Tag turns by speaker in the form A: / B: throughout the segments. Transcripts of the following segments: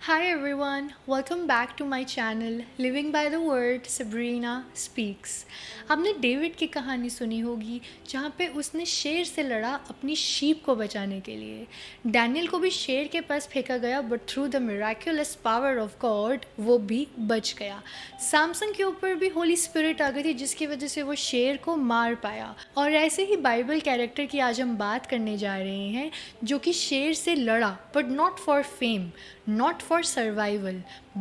A: Hi everyone, welcome back to my channel Living by the Word Sabrina Speaks। आपने David की कहानी सुनी होगी जहाँ पे उसने शेर से लड़ा अपनी शीप को बचाने के लिए। डैनियल को भी शेर के पास फेंका गया but through the miraculous power of God वो भी बच गया। सैमसन के ऊपर भी होली स्पिरिट आ गई थी जिसकी वजह से वो शेर को मार पाया। और ऐसे ही बाइबल कैरेक्टर की आज हम बात करने जा रहे हैं जो कि शेर से लड़ा but not for fame, not for survival,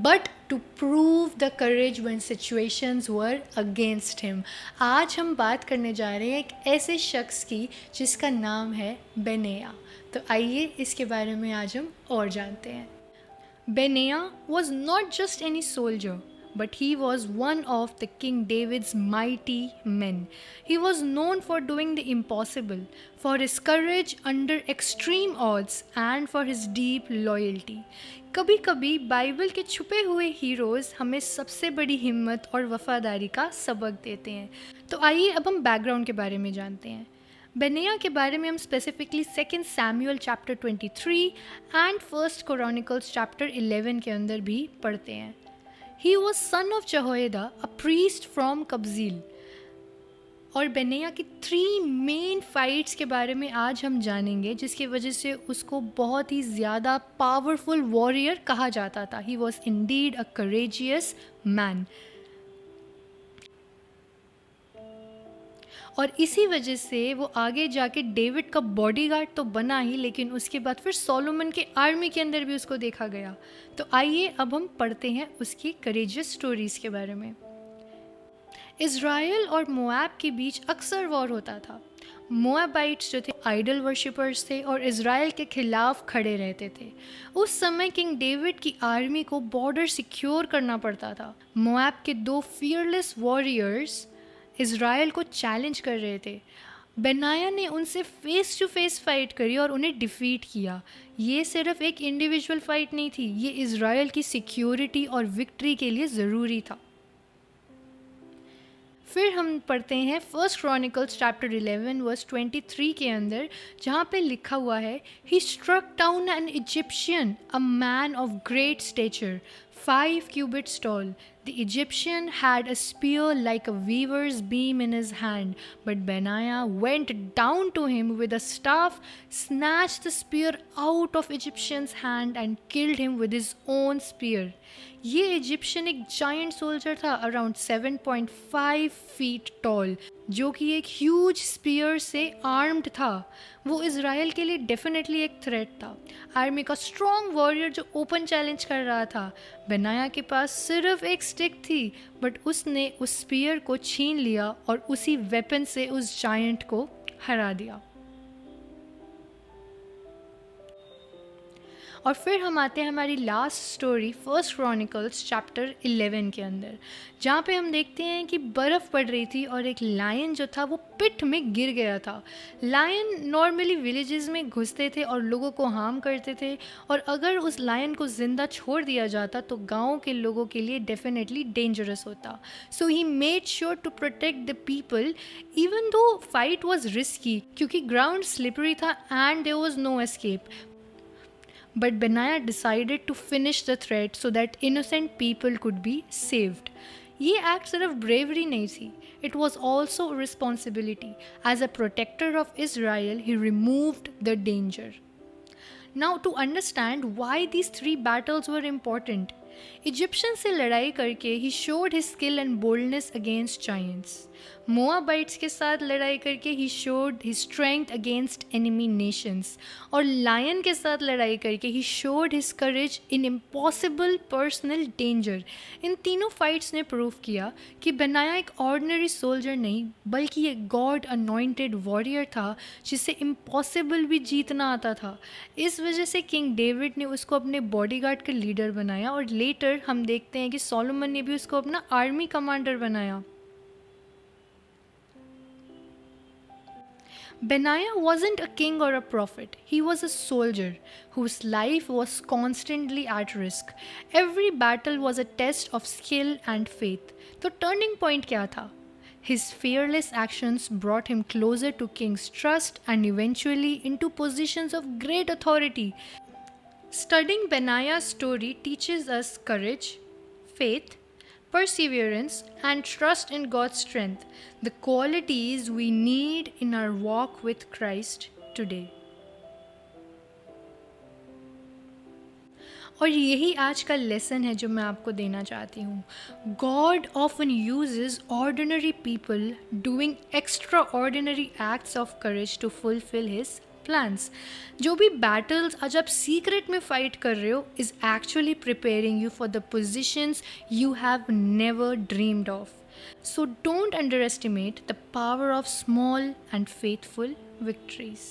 A: but to prove the courage when situations were against him। आज हम बात करने जा रहे हैं एक ऐसे शख्स की जिसका नाम है बेनयाह। तो आइए इसके बारे में आज हम और जानते हैं। Benaiah was not just any soldier, but he was one of the King David's mighty men. He was known for doing the impossible, for his courage under extreme odds, and for his deep loyalty. कभी कभी Bible के छुपे हुए heroes हमें सबसे बड़ी हिम्मत और वफादारी का सबक देते हैं। तो आइए अब हम बैकग्राउंड के बारे में जानते हैं। बेनयाह के बारे में हम specifically 2 Samuel chapter 23 and 1 Chronicles chapter 11 के अंदर भी पढ़ते हैं। He was son of Jehoiada, a priest from Kabzeel. और बेनयाह की 3 मेन फाइट्स के बारे में आज हम जानेंगे जिसकी वजह से उसको बहुत ही ज़्यादा पावरफुल वॉरियर कहा जाता था। He was indeed a courageous man. और इसी वजह से वो आगे जाके डेविड का बॉडीगार्ड तो बना ही, लेकिन उसके बाद फिर सोलोमन के आर्मी के अंदर भी उसको देखा गया। तो आइए अब हम पढ़ते हैं उसकी करेजियस स्टोरीज़ के बारे में। इज़राइल और मोआब के बीच अक्सर वॉर होता था। मोआबाइट्स जो थे आइडल वर्शिपर्स थे और इज़राइल के खिलाफ खड़े रहते थे। उस समय किंग डेविड की आर्मी को बॉर्डर सिक्योर करना पड़ता था। मोआब के 2 फियरलेस वॉरियर्स इज़राइल को चैलेंज कर रहे थे। बेनायाह ने उनसे फेस टू फेस फाइट करी और उन्हें डिफीट किया। ये सिर्फ एक इंडिविजुअल फाइट नहीं थी, ये इज़राइल की सिक्योरिटी और विक्ट्री के लिए ज़रूरी था। फिर हम पढ़ते हैं 1 क्रॉनिकल्स चैप्टर 11 वर्स 23 के अंदर, जहाँ पे लिखा हुआ है, he struck down an Egyptian, a man of great stature, 5 cubits tall. The Egyptian had a spear like a weaver's beam in his hand, but Benaiah went down to him with a staff, snatched the spear out of Egyptian's hand and killed him with his own spear. ये Egyptian एक giant soldier था, around 7.5 feet tall, जो कि एक huge spear से armed था। वो Israel के लिए डेफिनेटली एक थ्रेट था। आर्मी का स्ट्रॉन्ग वॉरियर जो ओपन चैलेंज कर रहा था। बेनायाह के पास सिर्फ एक स्टिक थी, बट उसने उस स्पीयर को छीन लिया और उसी वेपन से उस जायंट को हरा दिया। और फिर हम आते हैं हमारी लास्ट स्टोरी 1 क्रॉनिकल्स चैप्टर 11 के अंदर, जहाँ पे हम देखते हैं कि बर्फ़ पड़ रही थी और एक लायन जो था वो पिट में गिर गया था। लायन नॉर्मली विलेजेस में घुसते थे और लोगों को हार्म करते थे, और अगर उस लायन को ज़िंदा छोड़ दिया जाता तो गाँव के लोगों के लिए डेफिनेटली डेंजरस होता। So he made sure to protect the people even though fight was risky, क्योंकि ग्राउंड स्लिपरी था and there was no escape. But Benaiah decided to finish the threat so that innocent people could be saved. ये act सिर्फ bravery नहीं थी, it was also a responsibility. As a protector of Israel, he removed the danger. Now to understand why these 3 battles were important, Egyptian से लड़ाई करके he showed his skill and boldness against giants. Moabites के साथ लड़ाई करके he showed his strength against enemy nations. और lion के साथ लड़ाई करके he showed his courage in impossible personal danger. इन तीनों फाइट्स ने प्रूव किया कि बेनायाह एक ऑर्डिनरी सोल्जर नहीं बल्कि एक गॉड अनॉइंटेड वॉरियर था जिसे इम्पॉसिबल भी जीतना आता था। इस वजह से किंग डेविड ने उसको अपने बॉडीगार्ड का लीडर बनाया, और लेटर हम देखते हैं कि सोलोमन ने भी उसको अपना आर्मी कमांडर बनाया। Benaiah wasn't a king or a prophet. He was a soldier whose life was constantly at risk. Every battle was a test of skill and faith. तो turning point क्या था? His fearless actions brought him closer to king's trust and eventually into positions of great authority. Studying Benaya's story teaches us courage, faith, perseverance, and trust in God's strength, the qualities we need in our walk with Christ today. और यही आज का lesson है जो मैं आपको देना चाहती हूँ. God often uses ordinary people doing extra ordinary acts of courage to fulfil his plans. जो भी बैटल्स आज आप सीक्रेट में फाइट कर रहे हो is actually preparing you for the positions you have never dreamed of. So don't underestimate the power of small and faithful victories.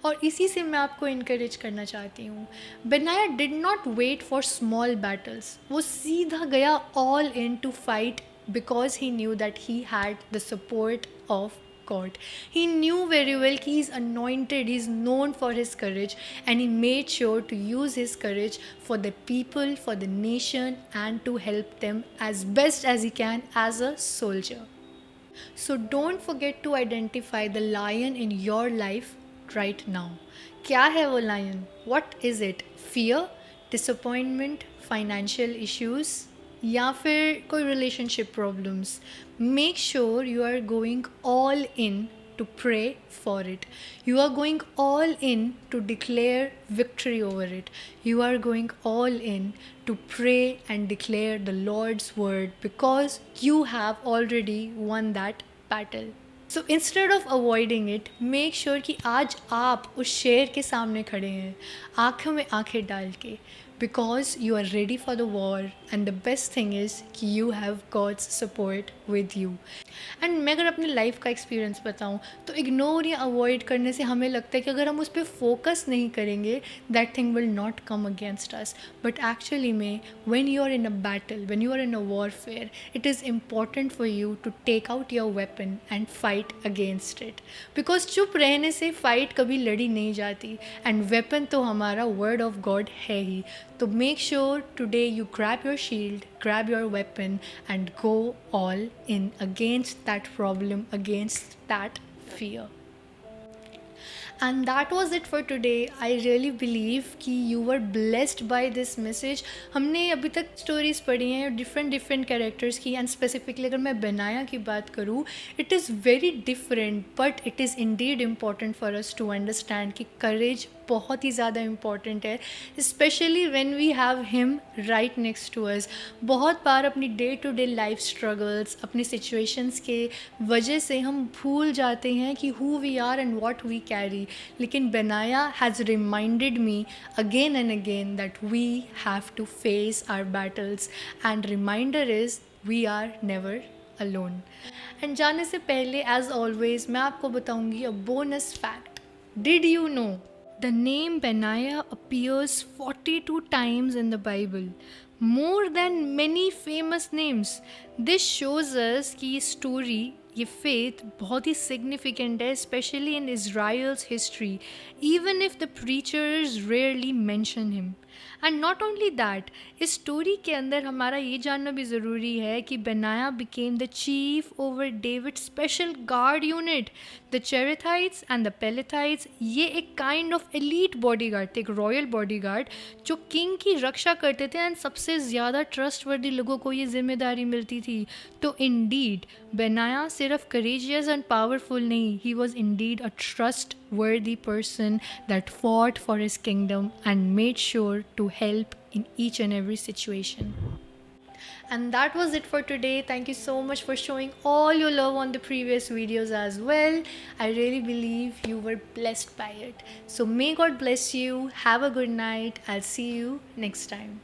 A: और इसी से मैं आपको इनकरेज करना चाहती हूँ. Benaiah did not wait for small battles. वो सीधा गया all in to fight because he knew that he had the support of God. He knew very well he is anointed, he is known for his courage, and he made sure to use his courage for the people, for the nation, and to help them as best as he can as a soldier. So don't forget to identify the lion in your life right now. क्या है वो lion? What is it? Fear, disappointment, financial issues, या फिर कोई relationship problems. Make sure you are going all in to pray for it. You are going all in to declare victory over it. You are going all in to pray and declare the Lord's word because you have already won that battle. So instead of avoiding it, make sure कि आज आप उस शेर के सामने खड़े हैं आँखों में आँखें डाल के, because you are ready for the war and the best thing is कि you have God's support with you. And मैं अगर अपनी लाइफ का एक्सपीरियंस बताऊँ तो इग्नोर या अवॉइड करने से हमें लगता है कि अगर हम उस पर फोकस नहीं करेंगे that thing will not come against us. But actually में when you are in a battle, when you are in a warfare, it is important for you to take out your weapon and fight against it. Because चुप रहने से fight कभी लड़ी नहीं जाती and weapon तो हमारा word of God है ही. So make sure today you grab your shield, grab your weapon and go all in against that problem, against that fear. And that was it for today. I really believe कि you were blessed by this message. हमने अभी तक stories पढ़ी हैं different characters की and specifically अगर मैं Benaiah की बात करूँ it is very different but it is indeed important for us to understand कि करेज बहुत ही ज़्यादा इम्पॉर्टेंट है specially when we have him right next to us. बहुत बार अपनी day to day life struggles अपनी सिचुएशंस के वजह से हम भूल जाते हैं कि who we are and what we carry. लेकिन बेनाया has reminded me again and again that we have to face our battles and reminder is we are never alone. And जाने से पहले एज ऑलवेज मैं आपको बताऊंगी a bonus fact. Did you know the name Benaiah appears 42 times in the Bible, more than many famous names. This shows us कि ये story, ये faith बहुत ही significant है, especially in Israel's history, even if the preachers rarely mention him. And not only that इस story के अंदर हमारा ये जानना भी ज़रूरी है कि Benaiah became the chief over David special guard unit. The Cherethites and the Pelethites ये एक kind of elite body guard थे, एक रॉयल बॉडी गार्ड जो किंग की रक्षा करते थे एंड सबसे ज़्यादा ट्रस्टवर्दी लोगों को ये जिम्मेदारी मिलती थी. तो इंडीड बेनाया सिर्फ करेजियस एंड पावरफुल नहीं, he was indeed a trustworthy person that fought for his kingdom and made sure to help in each and every situation. And that was it for today. Thank you so much for showing all your love on the previous videos as well. I really believe you were blessed by it. So may God bless you. Have a good night. I'll see you next time.